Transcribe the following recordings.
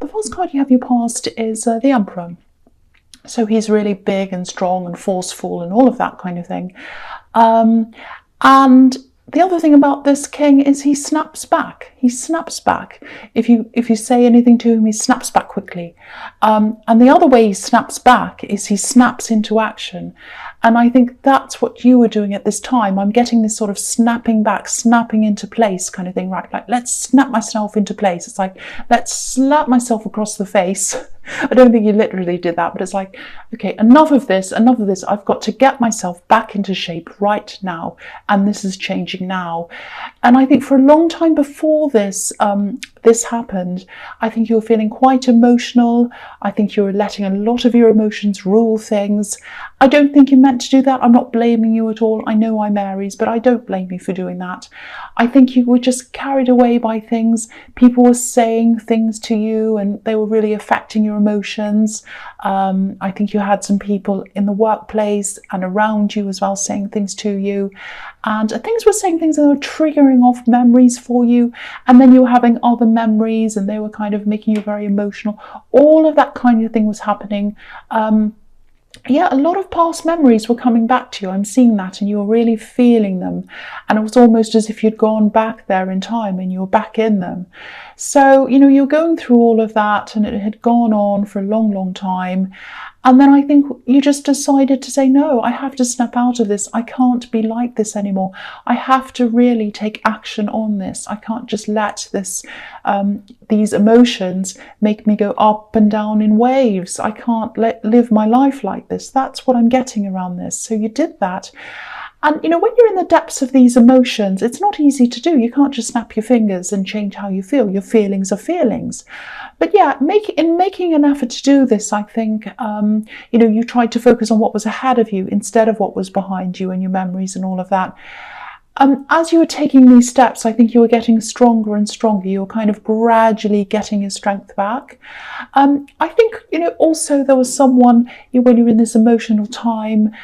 The first card you have your past is the Emperor. So he's really big and strong and forceful and all of that kind of thing. And the other thing about this king is he snaps back. He snaps back. If you say anything to him, he snaps back quickly. And the other way he snaps back is he snaps into action. And I think that's what you were doing at this time. I'm getting this sort of snapping back, snapping into place kind of thing, right? Like, let's snap myself into place. It's like, let's slap myself across the face. I don't think you literally did that, but it's like, okay, enough of this, enough of this. I've got to get myself back into shape right now. And this is changing now. And I think for a long time before this, this happened, I think you were feeling quite emotional. I think you were letting a lot of your emotions rule things. I don't think you meant to do that. I'm not blaming you at all. I know I'm Aries, but I don't blame you for doing that. I think you were just carried away by things. People were saying things to you and they were really affecting your emotions. I think you had some people in the workplace and around you as well saying things to you. And things were saying things that were triggering off memories for you. And then you were having other memories and they were kind of making you very emotional. All of that kind of thing was happening. Yeah, a lot of past memories were coming back to you. I'm seeing that and you were really feeling them. And it was almost as if you'd gone back there in time and you were back in them. So, you know, you're going through all of that and it had gone on for a long, long time. And then I think you just decided to say, no, I have to snap out of this. I can't be like this anymore. I have to really take action on this. I can't just let this, these emotions make me go up and down in waves. I can't live my life like this. That's what I'm getting around this. So you did that. And, you know, when you're in the depths of these emotions, it's not easy to do. You can't just snap your fingers and change how you feel. Your feelings are feelings. But yeah, in making an effort to do this, I think, you know, you tried to focus on what was ahead of you instead of what was behind you and your memories and all of that. As you were taking these steps, I think you were getting stronger and stronger. You were kind of gradually getting your strength back. I think, you know, also there was someone, when you were in this emotional time,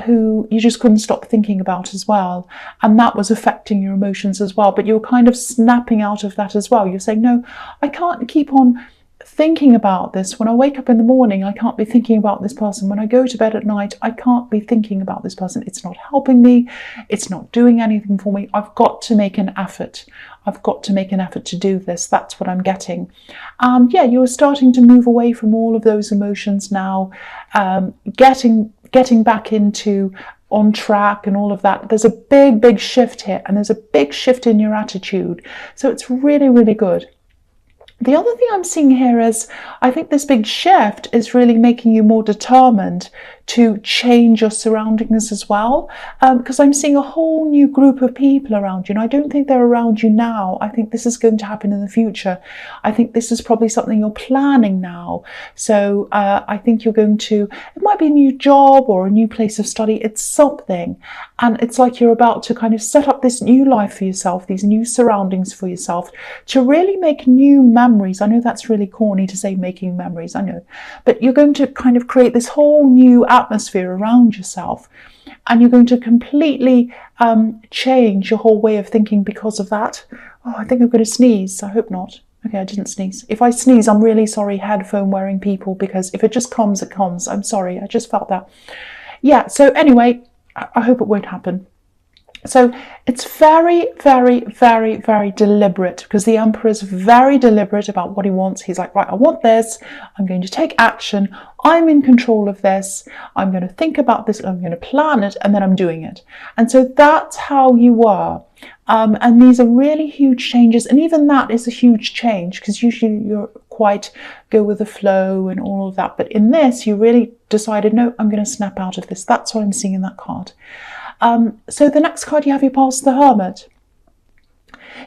who you just couldn't stop thinking about as well. And that was affecting your emotions as well. But you were kind of snapping out of that as well. You're saying, no, I can't keep on thinking about this. When I wake up in the morning, I can't be thinking about this person. When I go to bed at night, I can't be thinking about this person. It's not helping me. It's not doing anything for me. I've got to make an effort. I've got to make an effort to do this. That's what I'm getting. Yeah, you're starting to move away from all of those emotions now, getting back into on track and all of that. There's a big, big shift here, and there's a big shift in your attitude. So it's really, really good. The other thing I'm seeing here is, I think this big shift is really making you more determined to change your surroundings as well, because I'm seeing a whole new group of people around you, and I don't think they're around you now. I think this is going to happen in the future. I think this is probably something you're planning now. So I think you're going to, it might be a new job or a new place of study. It's something, and it's like you're about to kind of set up this new life for yourself, these new surroundings for yourself, to really make new memories. I know that's really corny to say making memories, I know, but you're going to kind of create this whole new atmosphere around yourself, and you're going to completely change your whole way of thinking because of that. Oh, I think I'm going to sneeze. I hope not. Okay, I didn't sneeze. If I sneeze, I'm really sorry, headphone wearing people, because if it just comes, it comes. I'm sorry, I just felt that. Yeah, so anyway, I hope it won't happen. So it's very, very, very, very deliberate, because the Emperor is very deliberate about what he wants. He's like, right, I want this. I'm going to take action. I'm in control of this. I'm going to think about this. I'm going to plan it, and then I'm doing it. And so that's how you were. And these are really huge changes. And even that is a huge change, because usually you're quite go with the flow and all of that. But in this, you really decided, no, I'm going to snap out of this. That's what I'm seeing in that card. So the next card you have, you pass the Hermit.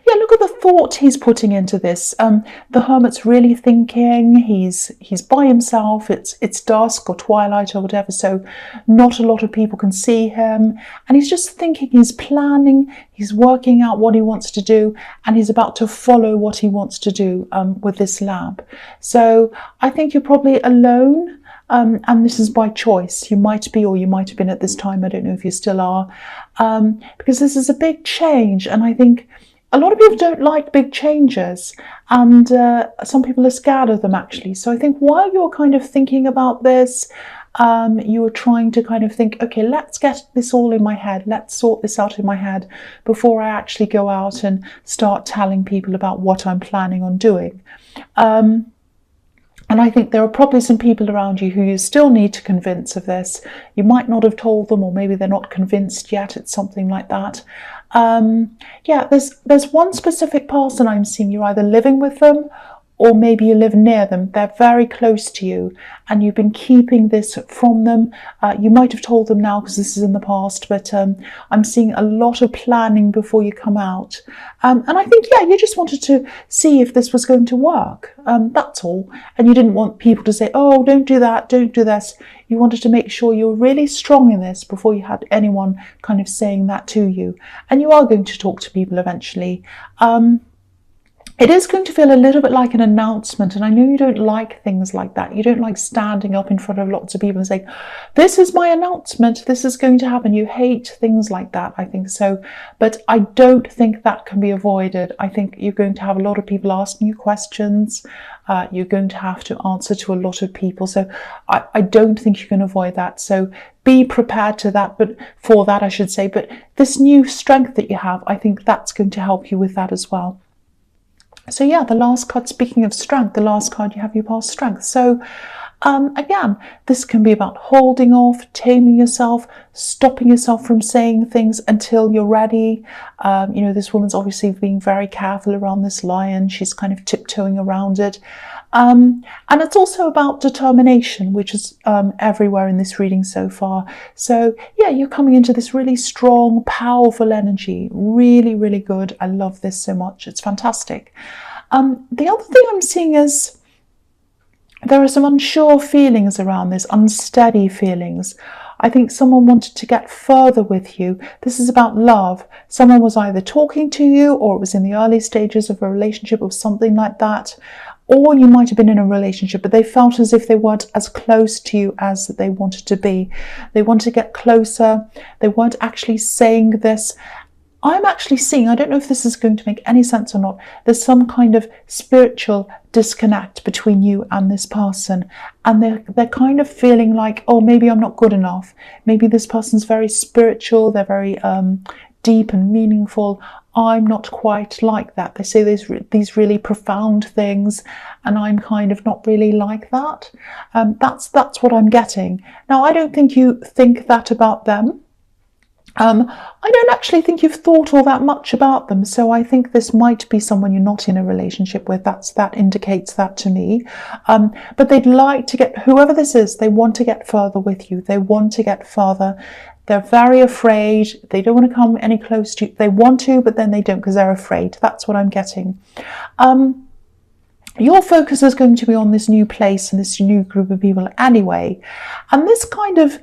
Yeah, look at the thought he's putting into this. The Hermit's really thinking. He's by himself. It's dusk or twilight or whatever, so not a lot of people can see him. And he's just thinking. He's planning. He's working out what he wants to do, and he's about to follow what he wants to do with this lab. So I think you're probably alone. And this is by choice. You might be, or you might have been at this time. I don't know if you still are, because this is a big change. And I think a lot of people don't like big changes, and some people are scared of them actually. So I think while you're kind of thinking about this, you are trying to kind of think, okay, let's get this all in my head. Let's sort this out in my head before I actually go out and start telling people about what I'm planning on doing. And I think there are probably some people around you who you still need to convince of this. You might not have told them, or maybe they're not convinced yet. It's something like that. Yeah, there's one specific person I'm seeing. You're either living with them, or maybe you live near them. They're very close to you, and you've been keeping this from them. You might have told them now because this is in the past, but I'm seeing a lot of planning before you come out. And I think, yeah, you just wanted to see if this was going to work. That's all. And you didn't want people to say, oh, don't do that, don't do this. You wanted to make sure you're really strong in this before you had anyone kind of saying that to you. And you are going to talk to people eventually. It is going to feel a little bit like an announcement, and I know you don't like things like that. You don't like standing up in front of lots of people and saying, this is my announcement, this is going to happen. You hate things like that, I think so. But I don't think that can be avoided. I think you're going to have a lot of people asking you questions. You're going to have to answer to a lot of people. So I don't think you can avoid that. So be prepared to that, but for that, I should say. But this new strength that you have, I think that's going to help you with that as well. So yeah, the last card, speaking of strength, the last card you have your past strength. So again, this can be about holding off, taming yourself, stopping yourself from saying things until you're ready. You know, this woman's obviously being very careful around this lion. She's kind of tiptoeing around it. And it's also about determination, which is everywhere in this reading so far. So yeah, you're coming into this really strong, powerful energy. Really, really good. I love this so much. It's fantastic. The other thing I'm seeing is there are some unsure feelings around this, unsteady feelings. I think someone wanted to get further with you. This is about love. Someone was either talking to you, or it was in the early stages of a relationship or something like that. Or you might have been in a relationship, but they felt as if they weren't as close to you as they wanted to be. They wanted to get closer. They weren't actually saying this. I'm actually seeing, I don't know if this is going to make any sense or not, there's some kind of spiritual disconnect between you and this person. And they're kind of feeling like, oh, maybe I'm not good enough. Maybe this person's very spiritual. They're very deep and meaningful. I'm not quite like that. They say these really profound things, and I'm kind of not really like that. That's what I'm getting. Now, I don't think you think that about them. I don't actually think you've thought all that much about them, so I think this might be someone you're not in a relationship with. That indicates that to me. But they'd like to get, whoever this is, they want to get further with you. They want to get further. They're very afraid. They don't want to come any close to you. They want to, but then they don't because they're afraid. That's what I'm getting. Your focus is going to be on this new place and this new group of people anyway. And this kind of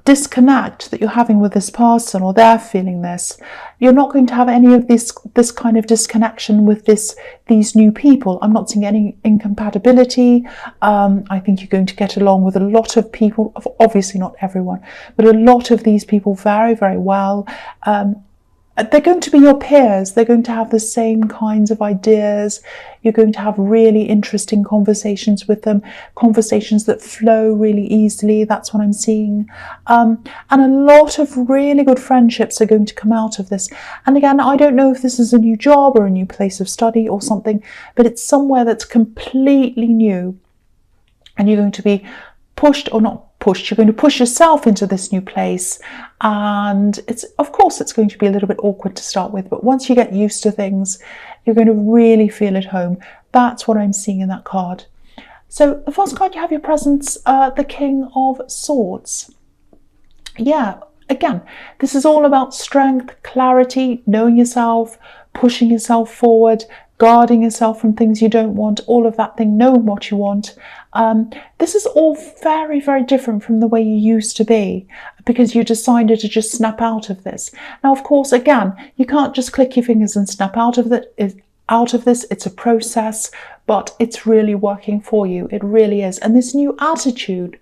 disconnect that you're having with this person, or they're feeling this, you're not going to have any of this kind of disconnection with these new people. I'm not seeing any incompatibility. I think you're going to get along with a lot of people, obviously not everyone, but a lot of these people very, very well. They're going to be your peers. They're going to have the same kinds of ideas. You're going to have really interesting conversations with them, conversations that flow really easily. That's what I'm seeing. And a lot of really good friendships are going to come out of this. And again, I don't know if this is a new job or a new place of study or something, but it's somewhere that's completely new. And you're going to be pushed, or not pushed, you're going to push yourself into this new place, and of course it's going to be a little bit awkward to start with, but once you get used to things, you're going to really feel at home. That's what I'm seeing in that card. So the first card you have your presence, the King of Swords. Yeah, again, this is all about strength, clarity, knowing yourself, pushing yourself forward, guarding yourself from things you don't want, all of that thing, knowing what you want. This is all very, very different from the way you used to be, because you decided to just snap out of this. Now, of course, again, you can't just click your fingers and snap out of this. It's a process, but it's really working for you. It really is. And this new attitude,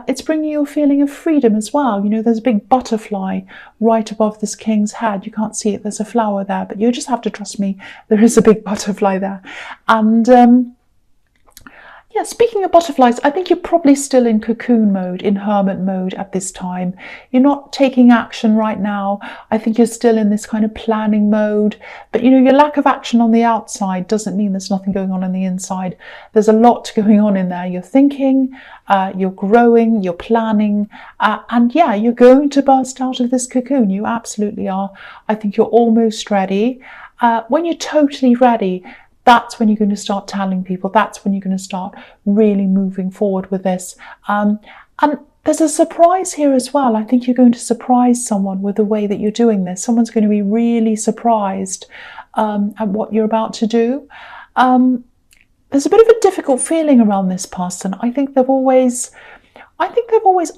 It's bringing you a feeling of freedom as well. You know, there's a big butterfly right above this king's head. You can't see it, there's a flower there, but you just have to trust me, there is a big butterfly there. And yeah, speaking of butterflies, I think you're probably still in cocoon mode, in hermit mode at this time. You're not taking action right now. I think you're still in this kind of planning mode. But, you know, your lack of action on the outside doesn't mean there's nothing going on the inside. There's a lot going on in there. You're thinking, you're growing, you're planning, and yeah, you're going to burst out of this cocoon. You absolutely are. I think you're almost ready. When you're totally ready, that's when you're going to start telling people. That's when you're going to start really moving forward with this. And there's a surprise here as well. I think you're going to surprise someone with the way that you're doing this. Someone's going to be really surprised at what you're about to do. There's a bit of a difficult feeling around this person. I think they've always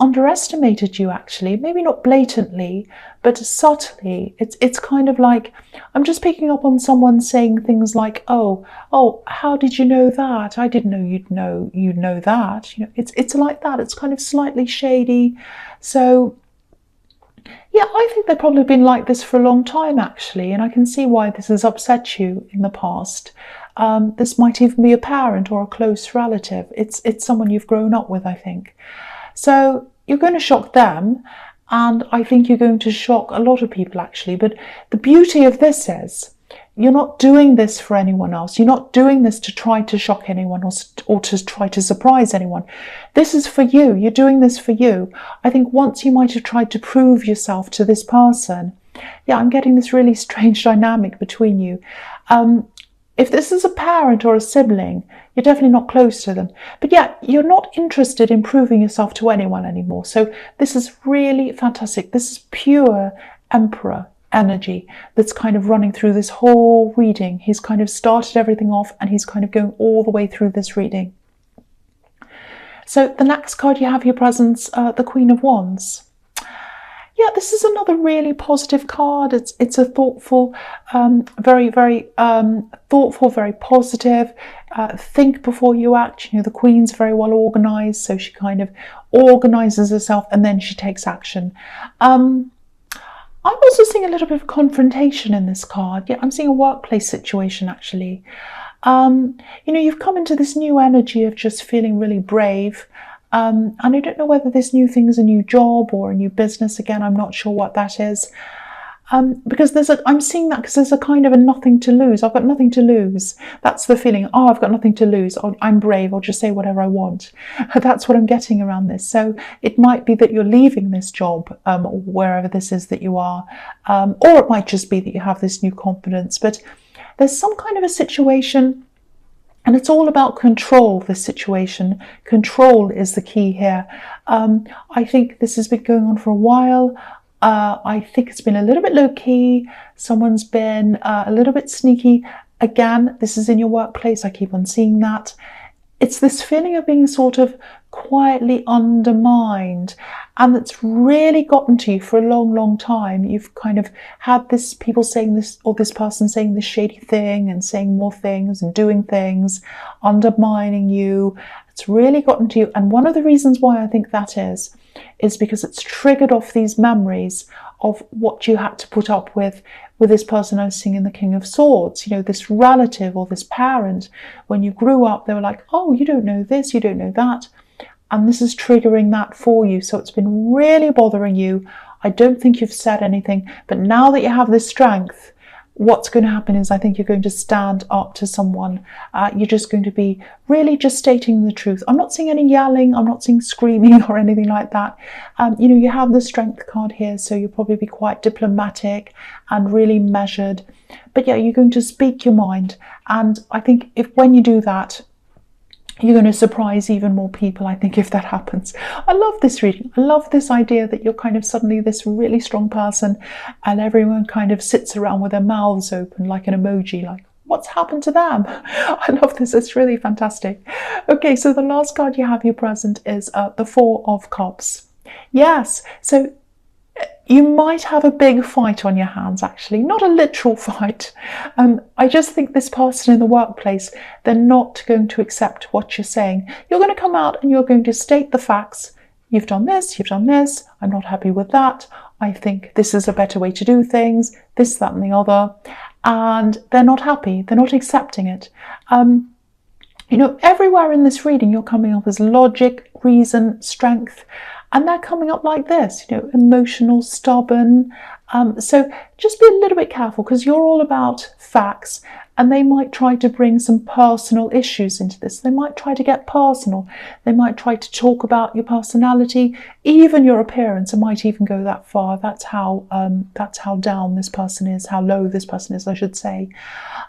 underestimated you, actually. Maybe not blatantly, but subtly. It's kind of like, I'm just picking up on someone saying things like, oh, how did you know that? I didn't know you'd know that. You know, it's like that. It's kind of slightly shady. So yeah, I think they've probably been like this for a long time, actually, and I can see why this has upset you in the past. This might even be a parent or a close relative. It's someone you've grown up with, I think. So you're going to shock them, and I think you're going to shock a lot of people, actually. But the beauty of this is you're not doing this for anyone else. You're not doing this to try to shock anyone or to try to surprise anyone. This is for you. You're doing this for you. I think once you might have tried to prove yourself to this person, yeah, I'm getting this really strange dynamic between you. If this is a parent or a sibling, you're definitely not close to them. But yeah, you're not interested in proving yourself to anyone anymore. So this is really fantastic. This is pure Emperor energy that's kind of running through this whole reading. He's kind of started everything off and he's kind of going all the way through this reading. So the next card you have here presents the Queen of Wands. Yeah, this is another really positive card. It's a thoughtful, very thoughtful, very positive. Think before you act. You know, the Queen's very well organised, so she kind of organises herself and then she takes action. I'm also seeing a little bit of confrontation in this card. Yeah, I'm seeing a workplace situation, actually. You know, you've come into this new energy of just feeling really brave. And I don't know whether this new thing is a new job or a new business. Again, I'm not sure what that is. Because I'm seeing that because there's a kind of a nothing to lose. I've got nothing to lose. That's the feeling. Oh, I've got nothing to lose. I'm brave. I'll just say whatever I want. That's what I'm getting around this. So it might be that you're leaving this job, wherever this is that you are. Or it might just be that you have this new confidence. But there's some kind of a situation. And it's all about control, this situation. Control is the key here. I think this has been going on for a while. I think it's been a little bit low-key. Someone's been a little bit sneaky. Again, this is in your workplace. I keep on seeing that. It's this feeling of being sort of quietly undermined, and that's really gotten to you for a long, long time. You've kind of had this people saying this, or this person saying this shady thing and saying more things and doing things, undermining you. It's really gotten to you. And one of the reasons why I think that is because it's triggered off these memories of what you had to put up with this person I was seeing in the King of Swords, you know, this relative or this parent. When you grew up, they were like, oh, you don't know this, you don't know that. And this is triggering that for you. So it's been really bothering you. I don't think you've said anything, but now that you have this strength, what's going to happen is I think you're going to stand up to someone. You're just going to be really just stating the truth. I'm not seeing any yelling. I'm not seeing screaming or anything like that. You know, you have the strength card here, so you'll probably be quite diplomatic and really measured. But yeah, you're going to speak your mind. And I think when you do that, you're going to surprise even more people, I think, if that happens. I love this reading. I love this idea that you're kind of suddenly this really strong person and everyone kind of sits around with their mouths open like an emoji, like, what's happened to them? I love this. It's really fantastic. Okay, so the last card you have here present is the Four of Cups. Yes, so you might have a big fight on your hands, actually, not a literal fight. I just think this person in the workplace, they're not going to accept what you're saying. You're going to come out and you're going to state the facts. you've done this, I'm not happy with that, I think this is a better way to do things, this, that and the other, and they're not happy, they're not accepting it. Everywhere in this reading you're coming up as logic, reason, strength, and they're coming up like this, emotional, stubborn. So just be a little bit careful, because you're all about facts, and they might try to bring some personal issues into this. They might try to get personal. They might try to talk about your personality, even your appearance. It might even go that far. That's how down this person is, how low this person is, I should say.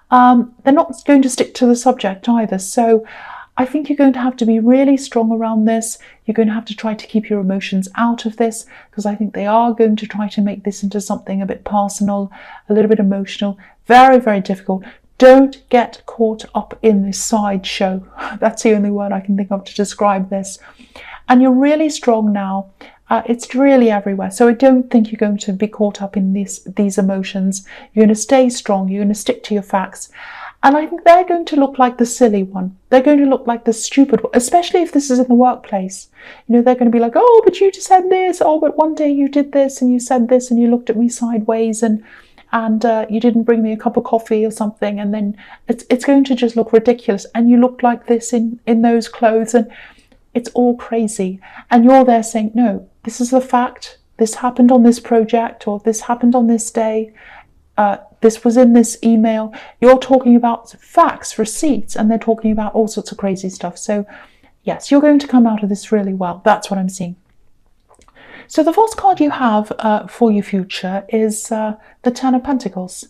They're not going to stick to the subject either. So I think you're going to have to be really strong around this. You're going to have to try to keep your emotions out of this, because I think they are going to try to make this into something a bit personal, a little bit emotional. Very, very difficult. Don't get caught up in this sideshow. That's the only word I can think of to describe this. And you're really strong now. It's really everywhere. So I don't think you're going to be caught up in these emotions. You're going to stay strong. You're going to stick to your facts. And I think they're going to look like the silly one. They're going to look like the stupid one, especially if this is in the workplace. They're going to be like, oh, but you just said this. Oh, but one day you did this and you said this and you looked at me sideways and you didn't bring me a cup of coffee or something. And then it's going to just look ridiculous. And you look like this in those clothes, and it's all crazy. And you're there saying, no, this is the fact. This happened on this project, or this happened on this day. This was in this email. You're talking about facts, receipts, and they're talking about all sorts of crazy stuff. So yes, you're going to come out of this really well. That's what I'm seeing. So the first card you have for your future is the Ten of Pentacles.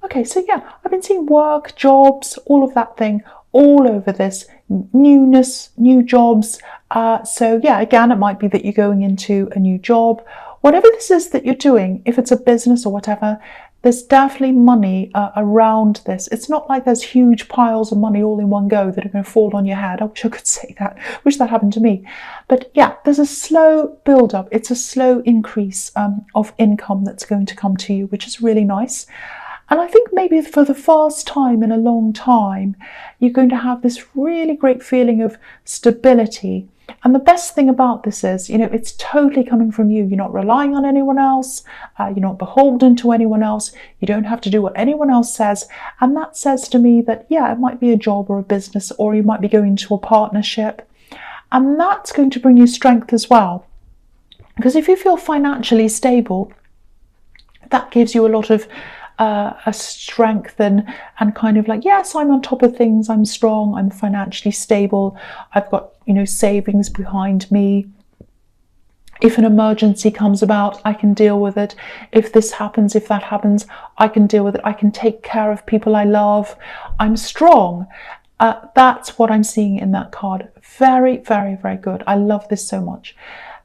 Okay, so yeah, I've been seeing work, jobs, all of that thing all over this. Newness, new jobs. So yeah, again, it might be that you're going into a new job. Whatever this is that you're doing, if it's a business or whatever, there's definitely money around this. It's not like there's huge piles of money all in one go that are going to fall on your head. I wish I could say that. I wish that happened to me. But yeah, there's a slow build up. It's a slow increase of income that's going to come to you, which is really nice. And I think maybe for the first time in a long time, you're going to have this really great feeling of stability. And the best thing about this is, it's totally coming from you. You're not relying on anyone else. You're not beholden to anyone else. You don't have to do what anyone else says. And that says to me that, yeah, it might be a job or a business, or you might be going into a partnership. And that's going to bring you strength as well. Because if you feel financially stable, that gives you a lot of a strength and kind of like, yes, I'm on top of things, I'm strong, I'm financially stable, I've got savings behind me. If an emergency comes about, I can deal with it. If this happens, if that happens, I can deal with it. I can take care of people I love. I'm strong. That's what I'm seeing in that card. Very, very, very good. I love this so much.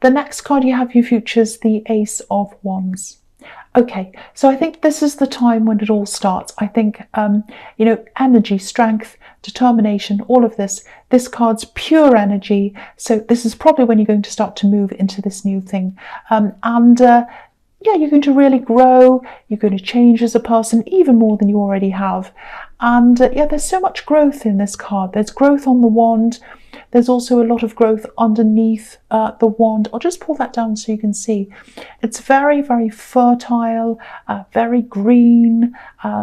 The next card you have your future is the Ace of Wands. Okay, so I think this is the time when it all starts. I think, energy, strength, determination, all of this. This card's pure energy. So this is probably when you're going to start to move into this new thing. Yeah, you're going to really grow. You're going to change as a person, even more than you already have. And yeah, there's so much growth in this card. There's growth on the wand. There's also a lot of growth underneath the wand. I'll just pull that down so you can see. It's very, very fertile, very green.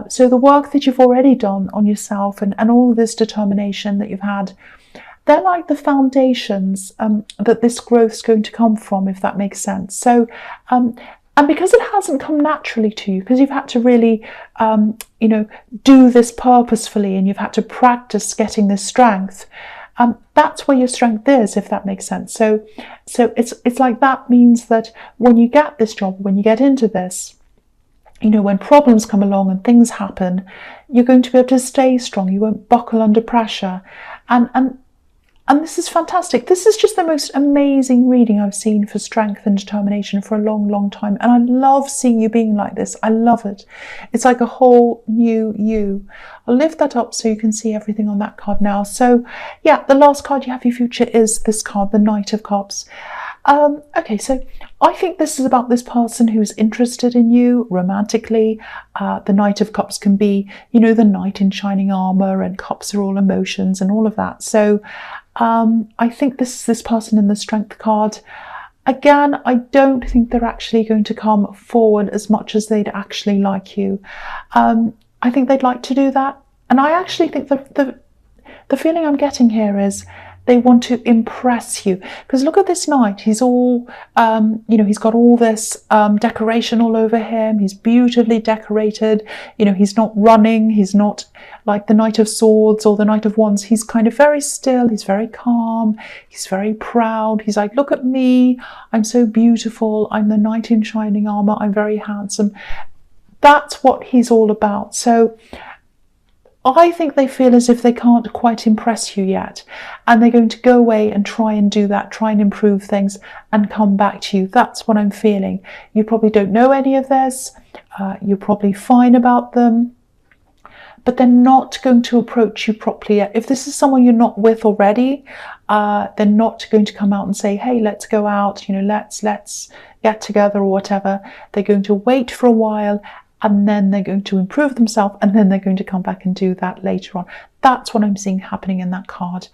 So the work that you've already done on yourself and all of this determination that you've had, they're like the foundations that this growth's going to come from, if that makes sense. So, and because it hasn't come naturally to you, because you've had to really, do this purposefully, and you've had to practice getting this strength, that's where your strength is, if that makes sense. So it's like that means that when you get this job, when you get into this, when problems come along and things happen, you're going to be able to stay strong. You won't buckle under pressure. And this is fantastic. This is just the most amazing reading I've seen for strength and determination for a long, long time. And I love seeing you being like this. I love it. It's like a whole new you. I'll lift that up so you can see everything on that card now. So yeah, the last card you have for your future is this card, the Knight of Cups. Okay, so I think this is about this person who's interested in you romantically. The Knight of Cups can be, the knight in shining armor, and cups are all emotions and all of that. So I think this person in the Strength card, again, I don't think they're actually going to come forward as much as they'd actually like you. I think they'd like to do that. And I actually think the feeling I'm getting here is they want to impress you. Because look at this knight. He's all, he's got all this decoration all over him. He's beautifully decorated. He's not running. He's not like the Knight of Swords or the Knight of Wands. He's kind of very still. He's very calm. He's very proud. He's like, look at me. I'm so beautiful. I'm the knight in shining armor. I'm very handsome. That's what he's all about. So I think they feel as if they can't quite impress you yet, and they're going to go away and try and do that, try and improve things and come back to you. That's what I'm feeling. You probably don't know any of this. You're probably fine about them, but they're not going to approach you properly yet. If this is someone you're not with already, they're not going to come out and say, hey, let's go out, let's get together or whatever. They're going to wait for a while, and then they're going to improve themselves, and then they're going to come back and do that later on. That's what I'm seeing happening in that card.